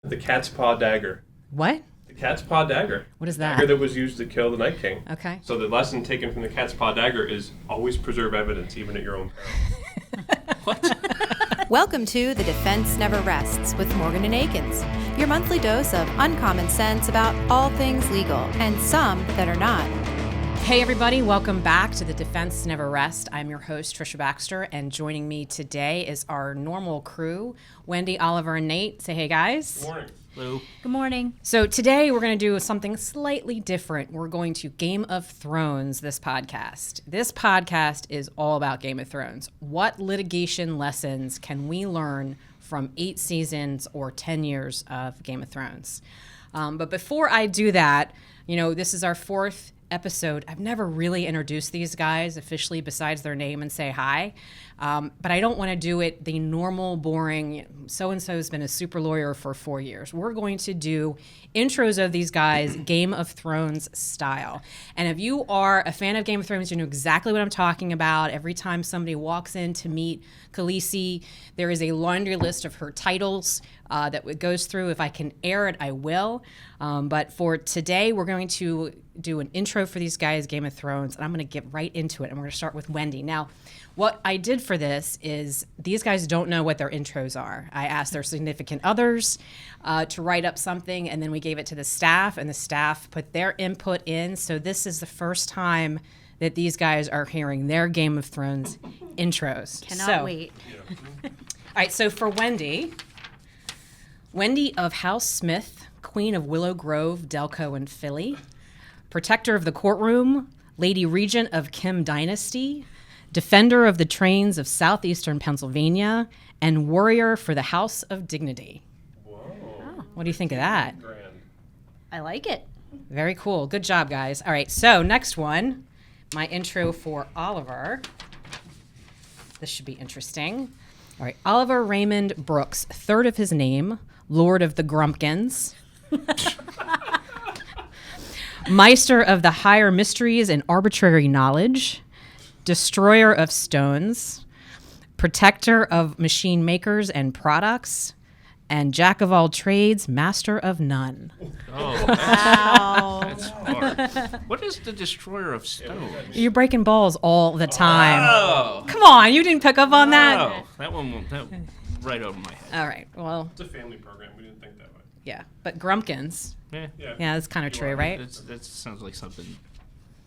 The cat's paw dagger. What? The cat's paw dagger. What is that? Dagger that was used to kill the Night King. Okay. So the lesson taken from the cat's paw dagger is always preserve evidence, even at your own peril. What? Welcome to The Defense Never Rests with Morgan and Akins, your monthly dose of uncommon sense about all things legal and some that are not. Hey everybody, welcome back to The Defense Never Rests. I'm your host, Trisha Baxter, and joining me today is our normal crew, Wendy, Oliver, and Nate. Say hey, guys. Good morning. Hello. Good morning. So today we're going to do something slightly different. We're going to Game of Thrones this podcast. This podcast is all about Game of Thrones. What litigation lessons can we learn from 8 seasons or 10 years of Game of Thrones? But before I do that, this is our 4th episode. I've never really introduced these guys officially besides their name and say hi. But I don't want to do it the normal, boring, so-and-so's been a super lawyer for 4 years. We're going to do intros of these guys, Game of Thrones style. And if you are a fan of Game of Thrones, you know exactly what I'm talking about. Every time somebody walks in to meet Khaleesi, there is a laundry list of her titles that goes through. If I can air it, I will. But for today, we're going to do an intro for these guys, Game of Thrones, and I'm going to get right into it. And we're going to start with Wendy. Now, what I did for this is these guys don't know what their intros are. I asked their significant others to write up something, and then we gave it to the staff, and the staff put their input in. So this is the first time that these guys are hearing their Game of Thrones intros. Cannot wait. All right, so for Wendy of House Smith, Queen of Willow Grove, Delco, and Philly, Protector of the Courtroom, Lady Regent of Kim Dynasty, Defender of the Trains of Southeastern Pennsylvania, and Warrior for the House of Dignity. Whoa. Oh. What do you think of that? Grand. I like it. Very cool. Good job, guys. All right, so next one, my intro for Oliver. This should be interesting. All right, Oliver Raymond Brooks, third of his name, Lord of the Grumpkins. Meister of the Higher Mysteries and Arbitrary Knowledge, Destroyer of Stones, Protector of Machine Makers and Products, and Jack of all trades, Master of none. Oh, Wow. that's hard. What is the Destroyer of Stones? You're breaking balls all the time. Oh. Come on, you didn't pick up on that? Oh, that one right over my head. All right, well, It's a family program. We didn't think that way. yeah, but Grumpkins. Yeah. Yeah, that's kind of true, right? That sounds like something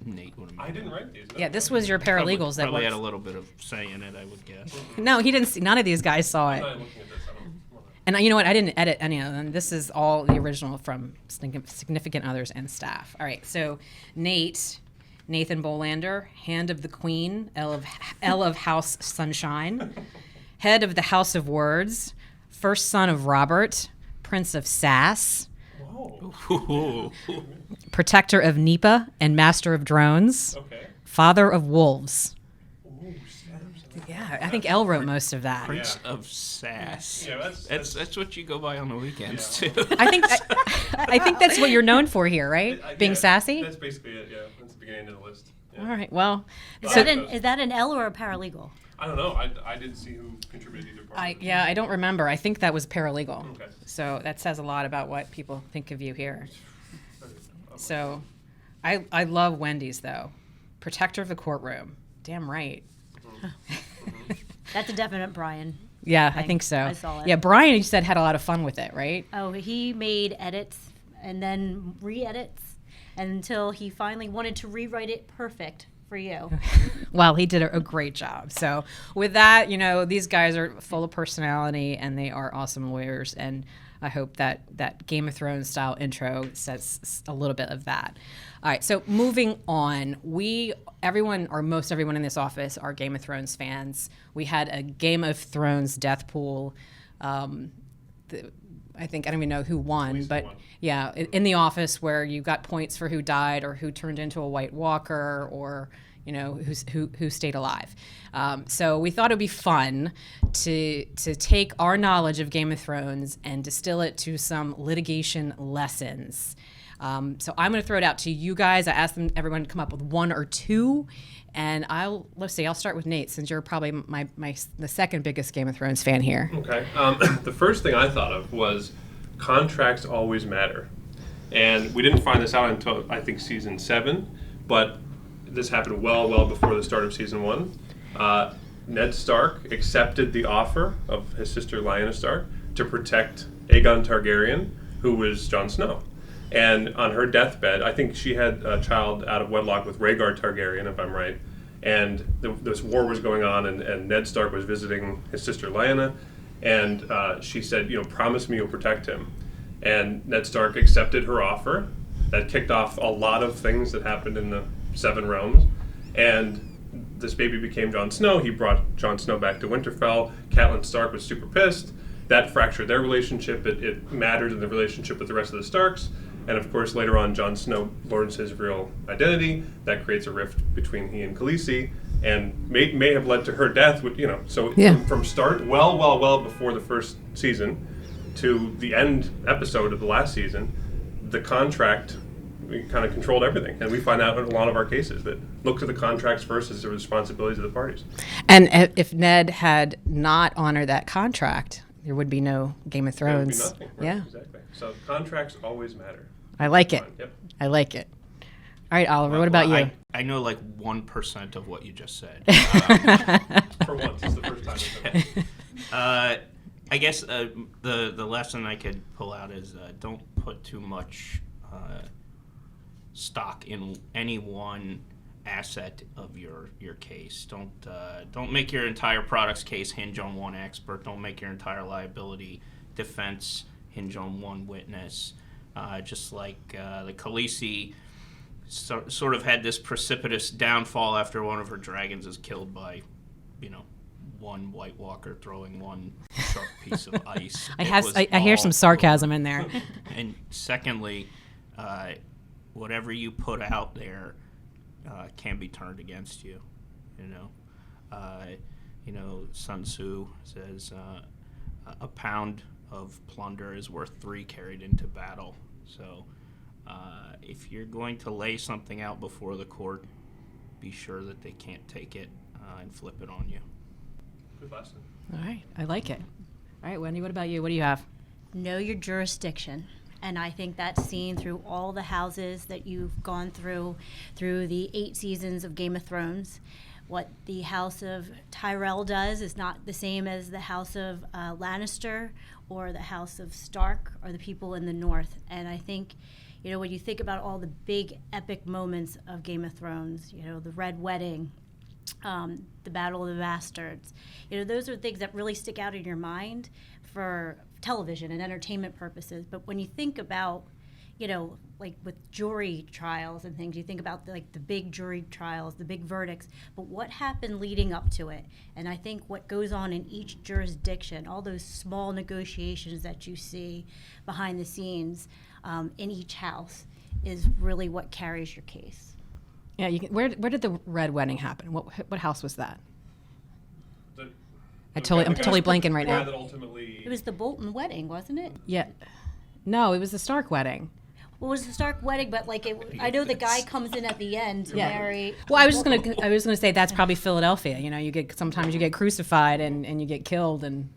Nate would have I didn't write these. Yeah, this was your paralegals that probably worked. had a little bit of say in it, I would guess. No, he didn't see. None of these guys saw it. I'm not looking at this. I don't. And you know what? I didn't edit any of them. This is all the original from significant others and staff. All right, so Nathan Bolander, Hand of the Queen, L of House Sunshine, Head of the House of Words, First Son of Robert, Prince of Sass, Whoa. Protector of Nipa and Master of Drones, Okay. Father of Wolves. Ooh, snaps. Yeah, I think Elle wrote most of that. Prince of Sass. Yeah, That's what you go by on the weekends, Yeah. too. I think that's what you're known for here, right? Being Yeah, sassy? That's basically it. Yeah, that's the beginning of the list. Yeah. All right, well, Is so that Is that an L or a paralegal? I don't know. I didn't see who contributed either part. I don't remember. I think that was paralegal. Okay. So that says a lot about what people think of you here. So I love Wendy's, though. Protector of the Courtroom. Damn right. That's a definite Brian. Yeah, I Thing. think so. I saw it. Yeah, Brian, you said, had a lot of fun with it, right? Oh, he made edits and then re-edits until he finally wanted to rewrite it perfect for you. Well, he did a great job. So with that, these guys are full of personality and they are awesome lawyers. And I hope that Game of Thrones style intro says a little bit of that. All right, so moving on, most everyone in this office are Game of Thrones fans. We had a Game of Thrones death pool. I don't even know who won, but won. yeah, in the office where you got points for who died or who turned into a White Walker or who stayed alive. So we thought it'd be fun to take our knowledge of Game of Thrones and distill it to some litigation lessons. So I'm going to throw it out to you guys. I asked everyone to come up with 1 or 2, and I'll start with Nate since you're probably the second biggest Game of Thrones fan here. Okay. The first thing I thought of was contracts always matter. And we didn't find this out until, I think, season 7, but this happened well before the start of season 1. Ned Stark accepted the offer of his sister Lyanna Stark to protect Aegon Targaryen, who was Jon Snow. And on her deathbed, I think she had a child out of wedlock with Rhaegar Targaryen, if I'm right. And this war was going on, and Ned Stark was visiting his sister Lyanna, and she said, promise me you'll protect him. And Ned Stark accepted her offer. That kicked off a lot of things that happened in the Seven Realms. And this baby became Jon Snow. He brought Jon Snow back to Winterfell. Catelyn Stark was super pissed. That fractured their relationship. It mattered in the relationship with the rest of the Starks. And of course, later on, Jon Snow learns his real identity. That creates a rift between he and Khaleesi, and may have led to her death. So from start, well before the first season to the end episode of the last season, the contract kind of controlled everything. And we find out in a lot of our cases that look to the contracts first as the responsibilities of the parties. And if Ned had not honored that contract, there would be no Game of Thrones. There would be nothing. Right? Yeah. Exactly. So contracts always matter. I like it. Yep. I like it. All right, Oliver, what about you? I know like 1% of what you just said. For once, it's the first time I've done it. I guess the lesson I could pull out is don't put too much stock in any one asset of your case. Don't make your entire product's case hinge on one expert. Don't make your entire liability defense hinge on one witness. Just like the Khaleesi sort of had this precipitous downfall after one of her dragons is killed by, one White Walker throwing one sharp piece of ice. I hear some sarcasm in there. And secondly, whatever you put out there can be turned against you. Sun Tzu says a pound of plunder is worth 3 carried into battle. So if you're going to lay something out before the court, be sure that they can't take it and flip it on you. Good lesson. All right, I like it. All right, Wendy, what about you? What do you have? Know your jurisdiction. And I think that's seen through all the houses that you've gone through the 8 seasons of Game of Thrones. What the House of Tyrell does is not the same as the House of Lannister or the House of Stark or the people in the North. And I think, when you think about all the big epic moments of Game of Thrones, the Red Wedding, the Battle of the Bastards, those are things that really stick out in your mind for television and entertainment purposes. But when you think about, like with jury trials and things, you think about the big jury trials, the big verdicts, but what happened leading up to it? And I think what goes on in each jurisdiction, all those small negotiations that you see behind the scenes in each house is really what carries your case. Yeah, where did the Red Wedding happen? What house was that? I'm totally blanking right now. It was the Bolton wedding, wasn't it? Yeah. No, it was the Stark wedding. Well, it was the Stark wedding, but I know the guy comes in at the end to marry. Well, I was gonna say that's probably Philadelphia. Sometimes you get crucified and you get killed, and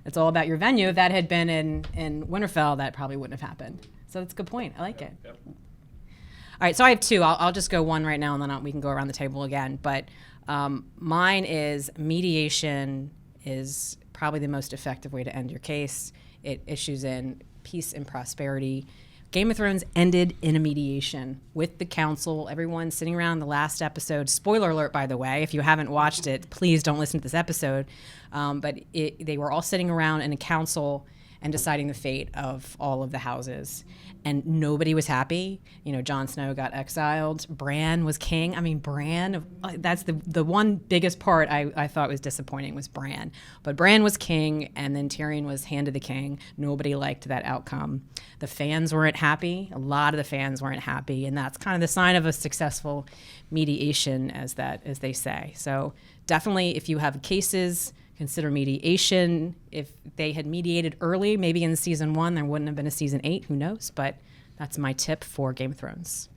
it's all about your venue. If that had been in Winterfell, that probably wouldn't have happened. So that's a good point. I like it. Yep. All right, so I have 2. I'll just go one right now, and then we can go around the table again. But mine is mediation is probably the most effective way to end your case. It issues in peace and prosperity. Game of Thrones ended in a mediation with the council, everyone sitting around the last episode. Spoiler alert, by the way, if you haven't watched it, please don't listen to this episode. But they were all sitting around in a council and deciding the fate of all of the houses. And nobody was happy. Jon Snow got exiled. Bran was king. I mean, Bran, that's the one biggest part I thought was disappointing was Bran. But Bran was king, and then Tyrion was handed the king. Nobody liked that outcome. The fans weren't happy. A lot of the fans weren't happy, and that's kind of the sign of a successful mediation, as they say. So definitely, if you have cases, consider mediation. If they had mediated early, maybe in season 1, there wouldn't have been a season 8. Who knows? But that's my tip for Game of Thrones.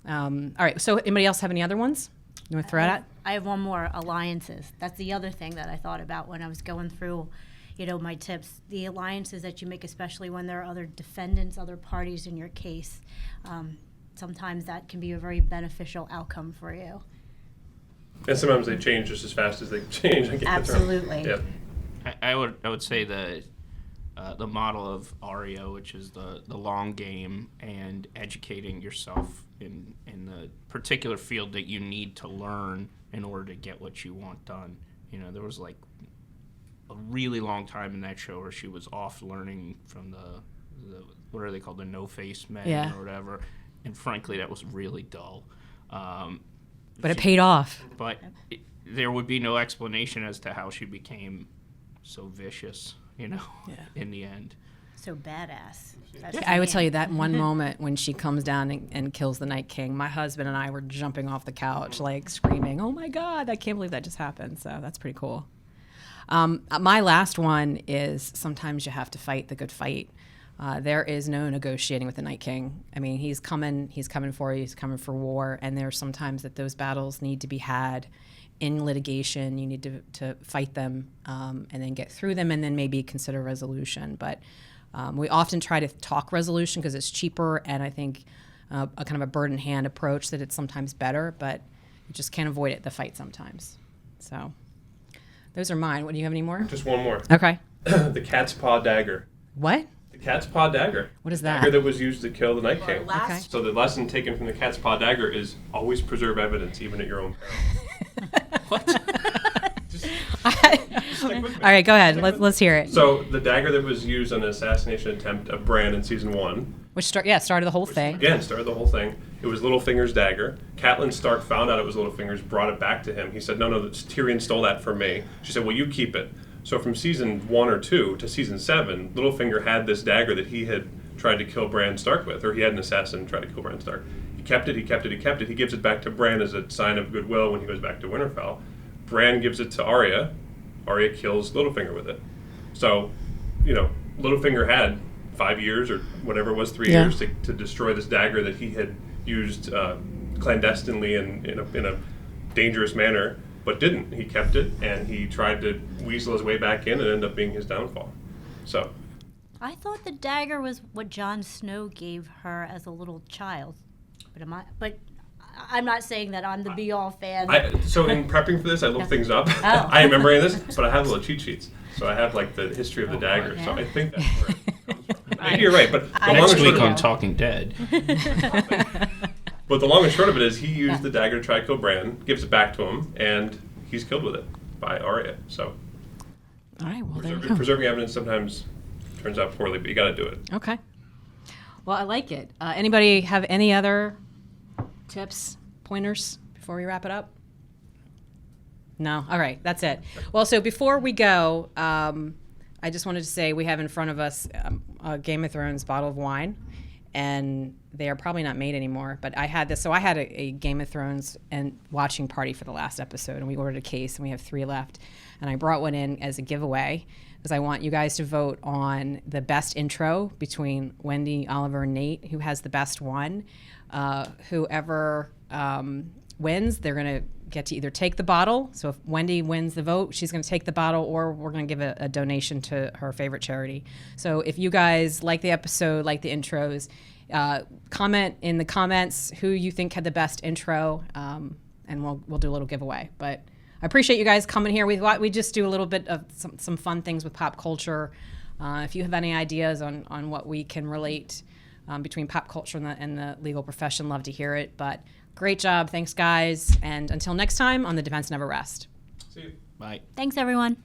All right. So anybody else have any other ones you want to throw out? I have one more, alliances. That's the other thing that I thought about when I was going through, my tips, the alliances that you make, especially when there are other defendants, other parties in your case, sometimes that can be a very beneficial outcome for you. And sometimes they change just as fast as they change. Absolutely. Yeah. I would say the model of Aria, which is the long game and educating yourself in the particular field that you need to learn in order to get what you want done. There was like a really long time in that show where she was off learning from the what are they called, the no-face men or whatever, and frankly that was really dull. But it paid off. But there would be no explanation as to how she became so vicious, in the end. So badass. I would tell you that one moment when she comes down and kills the Night King, my husband and I were jumping off the couch, like screaming, "Oh my God, I can't believe that just happened." So that's pretty cool. My last one is sometimes you have to fight the good fight. There is no negotiating with the Night King. I mean, he's coming for you, he's coming for war, and there's sometimes that those battles need to be had in litigation. You need to fight them and then get through them and then maybe consider resolution. But we often try to talk resolution because it's cheaper, and I think a kind of a bird in hand approach that it's sometimes better, but you just can't avoid it, the fight sometimes. So those are mine. What, do you have any more? Just one more. Okay. The cat's paw dagger. What? The cat's paw dagger. What is that? Dagger that was used to kill the Night King. Okay. So the lesson taken from the cat's paw dagger is always preserve evidence, even at your own peril. All right, go ahead. Let's hear it. So the dagger that was used on the assassination attempt of Bran in season 1. Which started the whole thing. Again, started the whole thing. It was Littlefinger's dagger. Catelyn Stark found out it was Littlefinger's, brought it back to him. He said, no, Tyrion stole that from me. She said, well, you keep it. So from season 1 or 2 to season 7, Littlefinger had this dagger that he had tried to kill Bran Stark with, or he had an assassin try to kill Bran Stark. He kept it. He gives it back to Bran as a sign of goodwill when he goes back to Winterfell. Bran gives it to Arya. Arya kills Littlefinger with it. So, Littlefinger had 5 years or whatever it was, 3 years to destroy this dagger that he had used clandestinely in a dangerous manner, but didn't. He kept it, and he tried to weasel his way back in and ended up being his downfall. So, I thought the dagger was what Jon Snow gave her as a little child. But I'm not saying that I'm the be-all fan. So in prepping for this, I looked things up. Oh. I am remembering this, but I have little cheat sheets. So I have like the history of the dagger. yeah. So I think that's where it comes from. Maybe you're right, but the long and Next short week of on it, Talking Dead. but the long and short of it is he used the dagger to try to kill Bran, gives it back to him, and he's killed with it by Arya. So All right, well, there you go. preserving evidence sometimes turns out poorly, but you got to do it. Okay. Well, I like it. Anybody have any other tips, pointers before we wrap it up? No? All right, that's it. Well, so before we go, I just wanted to say we have in front of us a Game of Thrones bottle of wine, and they are probably not made anymore, but I had this. So I had a Game of Thrones and watching party for the last episode, and we ordered a case, and we have 3 left. And I brought one in as a giveaway because I want you guys to vote on the best intro between Wendy, Oliver, and Nate, who has the best one. Whoever wins, they're going to get to either take the bottle. So if Wendy wins the vote, she's going to take the bottle, or we're going to give a donation to her favorite charity. So if you guys like the episode, like the intros, comment in the comments who you think had the best intro, and we'll do a little giveaway. But I appreciate you guys coming here. We just do a little bit of some fun things with pop culture. If you have any ideas on what we can relate between pop culture and the legal profession, love to hear it. But great job. Thanks, guys. And until next time on The Defense Never Rests. See you. Bye. Thanks, everyone.